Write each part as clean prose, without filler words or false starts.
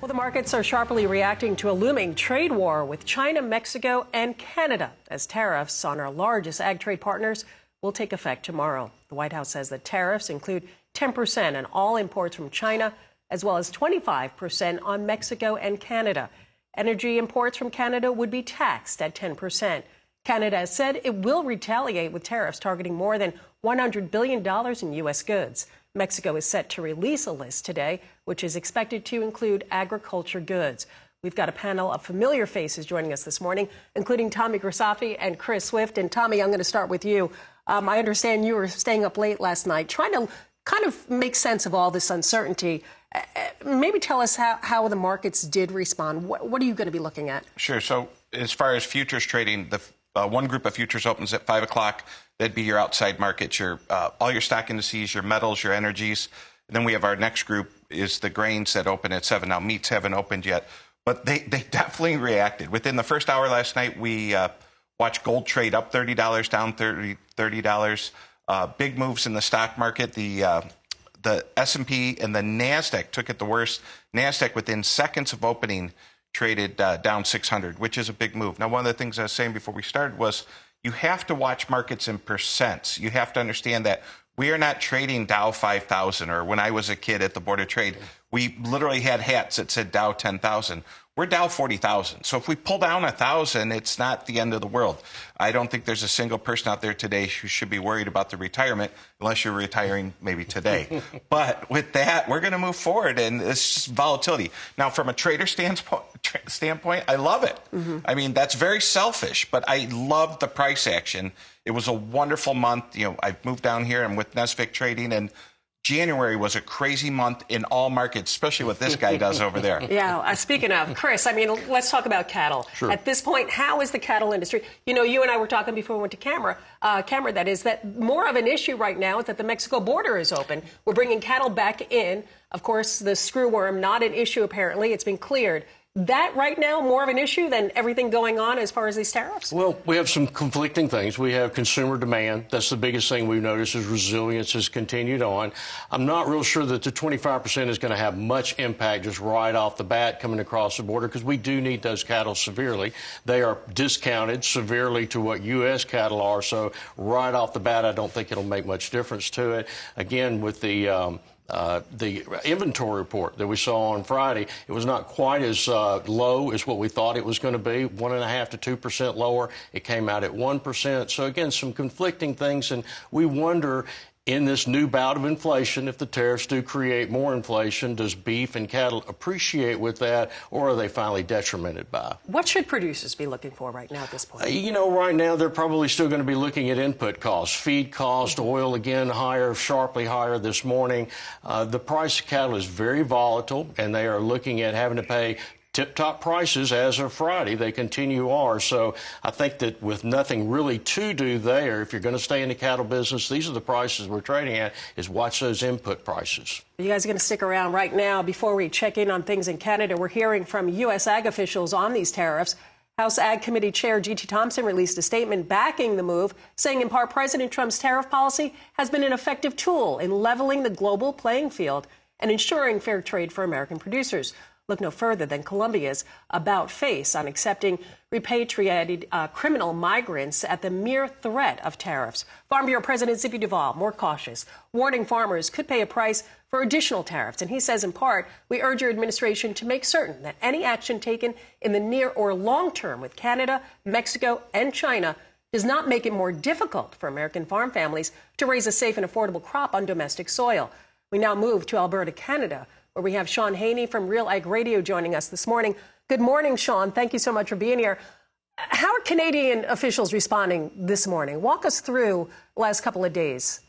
Well, the markets are sharply reacting to a looming trade war with China, Mexico, and Canada as tariffs on our largest ag trade partners will take effect tomorrow. The White House says the tariffs include 10% on all imports from China, as well as 25% on Mexico and Canada. Energy imports from Canada would be taxed at 10%. Canada has said it will retaliate with tariffs targeting more than $100 billion in U.S. goods. Mexico is set to release a list today, which is expected to include agriculture goods. We've got a panel of familiar faces joining us this morning, including Tommy Grisafi and Chris Swift. And Tommy, I'm going to start with you. I understand you were staying up late last night trying to kind of make sense of all this uncertainty. Maybe tell us how the markets did respond. What are you going to be looking at? Sure. So as far as futures trading, the one group of futures opens at 5 o'clock. That'd be your outside markets, your all your stock indices, your metals, your energies. And then we have our next group is the grains that open at 7. Now, meats haven't opened yet, but they definitely reacted. Within the first hour last night, we watched gold trade up $30, down $30. Big moves in the stock market. The S&P and the NASDAQ took it the worst. NASDAQ, within seconds of opening, traded down 600, which is a big move. Now, one of the things I was saying before we started was you have to watch markets in percents. You have to understand that we are not trading Dow 5,000, or when I was a kid at the Board of Trade, we literally had hats that said Dow 10,000. We're Dow 40,000. So if we pull down 1,000, it's not the end of the world. I don't think there's a single person out there today who should be worried about the retirement, unless you're retiring maybe today. But with that, we're going to move forward, and it's just volatility. Now, from a trader standpoint, I love it. I mean, that's very selfish, but I love the price action. It was a wonderful month. You know, I moved down here and with Nesvick trading, and January was a crazy month in all markets, especially what this guy does over there. Yeah, speaking of, Chris, I mean, let's talk about cattle. Sure. At this point, how is the cattle industry? You know, you and I were talking before we went to camera, that more of an issue right now is that the Mexico border is open. We're bringing cattle back in. Of course, the screwworm, not an issue apparently. It's been cleared. That right now more of an issue than everything going on as far as these tariffs? Well, we have some conflicting things. We have consumer demand. That's the biggest thing we've noticed is resilience has continued on. I'm not real sure that the 25% is going to have much impact just right off the bat coming across the border, because we do need those cattle severely. They are discounted severely to what U.S. cattle are. So right off the bat, I don't think it'll make much difference to it. Again, with the inventory report that we saw on Friday, it was not quite as low as what we thought it was going to be, 1.5% to 2% lower. It came out at 1%. So again, some conflicting things, and we wonder in this new bout of inflation, if the tariffs do create more inflation, does beef and cattle appreciate with that, or are they finally detrimented by? What should producers be looking for right now at this point? You know, right now they're probably still going to be looking at input costs. Feed cost, oil again higher, sharply higher this morning. The price of cattle is very volatile, and they are looking at having to pay tip-top prices as of Friday. They continue are. So I think that with nothing really to do there, if you're going to stay in the cattle business, these are the prices we're trading at, is watch those input prices. You guys are going to stick around right now. Before we check in on things in Canada, we're hearing from U.S. ag officials on these tariffs. House Ag Committee Chair G.T. Thompson released a statement backing the move, saying in part President Trump's tariff policy has been an effective tool in leveling the global playing field and ensuring fair trade for American producers. Look no further than Colombia's about-face on accepting repatriated criminal migrants at the mere threat of tariffs. Farm Bureau President Zippy Duvall, more cautious, warning farmers could pay a price for additional tariffs. And he says, in part, we urge your administration to make certain that any action taken in the near or long term with Canada, Mexico, and China does not make it more difficult for American farm families to raise a safe and affordable crop on domestic soil. We now move to Alberta, Canada, where we have Shaun Haney from RealAg Radio joining us this morning. Good morning, Shaun. Thank you so much for being here. How are Canadian officials responding this morning? Walk us through the last couple of days.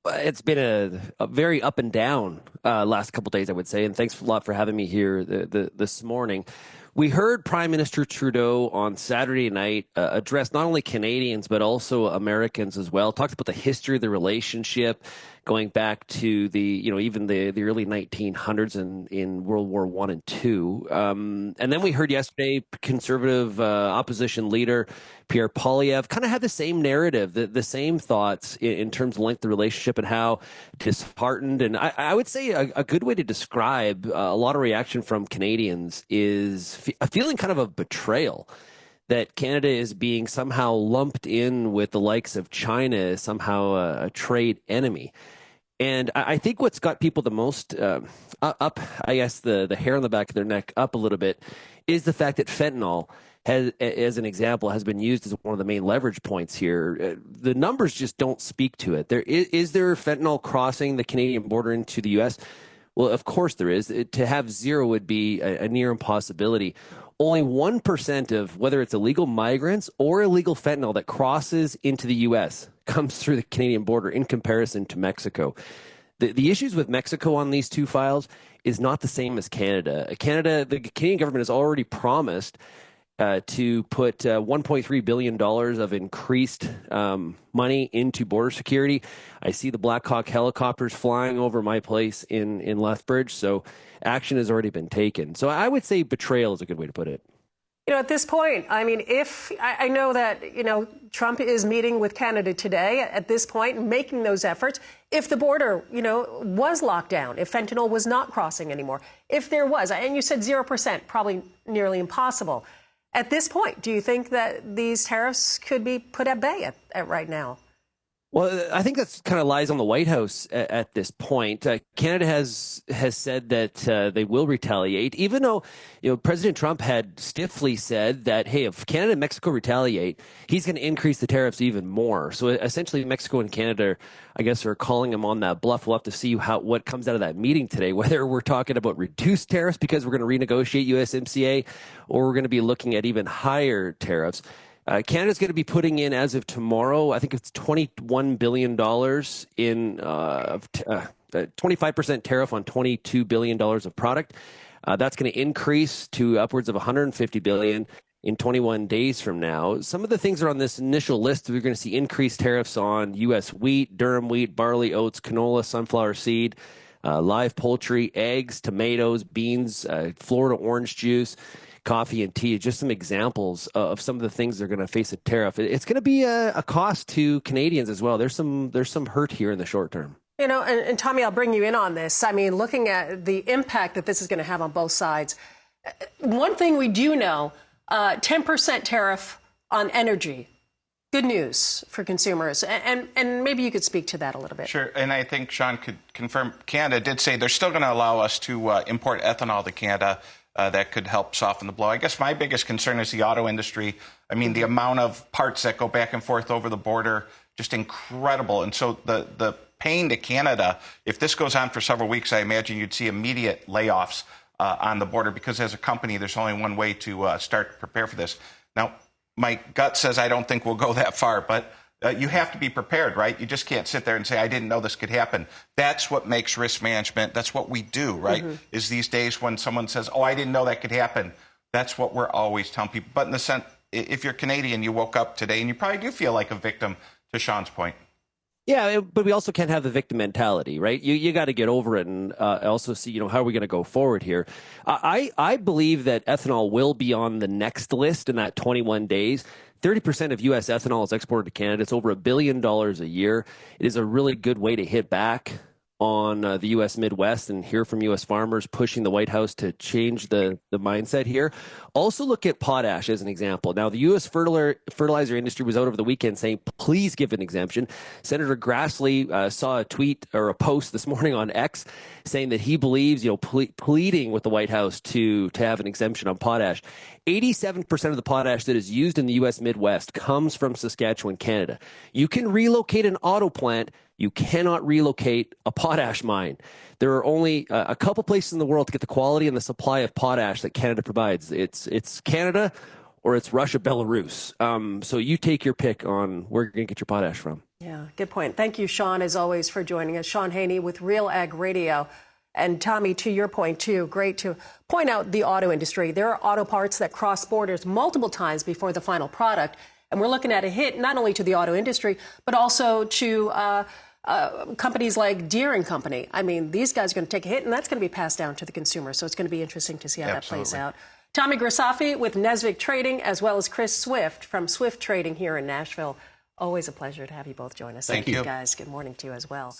It's been a very up and down last couple of days, I would say, and thanks a lot for having me here this morning. We heard Prime Minister Trudeau on Saturday night address not only Canadians but also Americans as well. Talked about the history of the relationship, going back to the, even the early 1900s in World War I and II. And then we heard yesterday conservative opposition leader Pierre Poilievre kind of had the same narrative, the same thoughts in terms of length of the relationship and how disheartened. And I would say a good way to describe a lot of reaction from Canadians is a feeling kind of a betrayal, that Canada is being somehow lumped in with the likes of China as somehow a trade enemy. And I think what's got people the most up, I guess, the hair on the back of their neck up a little bit is the fact that fentanyl, as an example, has been used as one of the main leverage points here. The numbers just don't speak to it. Is there fentanyl crossing the Canadian border into the U.S.? Well, of course there is. To have zero would be a near impossibility. Only 1% of whether it's illegal migrants or illegal fentanyl that crosses into the U.S. comes through the Canadian border in comparison to Mexico. The issues with Mexico on these two files is not the same as Canada. The Canadian government has already promised to put $1.3 billion of increased money into border security. I see the Black Hawk helicopters flying over my place in Lethbridge, so action has already been taken. So I would say betrayal is a good way to put it. At this point, I mean, if I know that, Trump is meeting with Canada today at this point, making those efforts. If the border, was locked down, if fentanyl was not crossing anymore, if there was, and you said 0%, probably nearly impossible. At this point, do you think that these tariffs could be put at bay at right now? Well, I think that's kind of lies on the White House at this point. Canada has said that they will retaliate, even though President Trump had stiffly said that, hey, if Canada and Mexico retaliate, he's going to increase the tariffs even more. So essentially, Mexico and Canada, I guess, are calling him on that bluff. We'll have to see what comes out of that meeting today, whether we're talking about reduced tariffs because we're going to renegotiate USMCA, or we're going to be looking at even higher tariffs. Canada's going to be putting in, as of tomorrow, I think it's $21 billion in 25% tariff on $22 billion of product. That's going to increase to upwards of $150 billion in 21 days from now. Some of the things are on this initial list. We're going to see increased tariffs on U.S. wheat, durum wheat, barley, oats, canola, sunflower seed, live poultry, eggs, tomatoes, beans, Florida orange juice, coffee and tea, just some examples of some of the things they're going to face a tariff. It's going to be a cost to Canadians as well. There's some hurt here in the short term. And Tommy, I'll bring you in on this. I mean, looking at the impact that this is going to have on both sides. One thing we do know, 10% tariff on energy. Good news for consumers. And maybe you could speak to that a little bit. Sure. And I think Shaun could confirm Canada did say they're still going to allow us to import ethanol to Canada. That could help soften the blow. I guess my biggest concern is the auto industry. I mean, the amount of parts that go back and forth over the border, just incredible. And so the pain to Canada, if this goes on for several weeks, I imagine you'd see immediate layoffs on the border, because as a company, there's only one way to start to prepare for this. Now, my gut says I don't think we'll go that far, but you have to be prepared, right? You just can't sit there and say, I didn't know this could happen. That's what makes risk management. That's what we do, right? Mm-hmm. Is these days when someone says, oh, I didn't know that could happen. That's what we're always telling people. But in the sense, if you're Canadian, you woke up today and you probably do feel like a victim, to Shaun's point. Yeah, but we also can't have the victim mentality, right? You got to get over it and also see, how are we going to go forward here? I believe that ethanol will be on the next list in that 21 days. 30% of U.S. ethanol is exported to Canada. It's over $1 billion a year. It is a really good way to hit back on the U.S. Midwest and hear from U.S. farmers pushing the White House to change the mindset here. Also look at potash as an example. Now, the U.S. fertilizer industry was out over the weekend saying, please give an exemption. Senator Grassley saw a tweet or a post this morning on X saying that he believes, pleading with the White House to have an exemption on potash. 87% of the potash that is used in the U.S. Midwest comes from Saskatchewan, Canada. You can relocate an auto plant. You cannot relocate a potash mine. There are only a couple places in the world to get the quality and the supply of potash that Canada provides. It's Canada or it's Russia, Belarus. So you take your pick on where you're going to get your potash from. Yeah, good point. Thank you, Shaun, as always, for joining us. Shaun Haney with RealAg Radio. And Tommy, to your point, too, great to point out the auto industry. There are auto parts that cross borders multiple times before the final product. And we're looking at a hit not only to the auto industry, but also to companies like Deere and Company. I mean, these guys are going to take a hit, and that's going to be passed down to the consumer. So it's going to be interesting to see how that plays out. Tommy Grisafi with Nesvick Trading, as well as Chris Swift from Swift Trading here in Nashville. Always a pleasure to have you both join us. Thank you, guys. Good morning to you as well.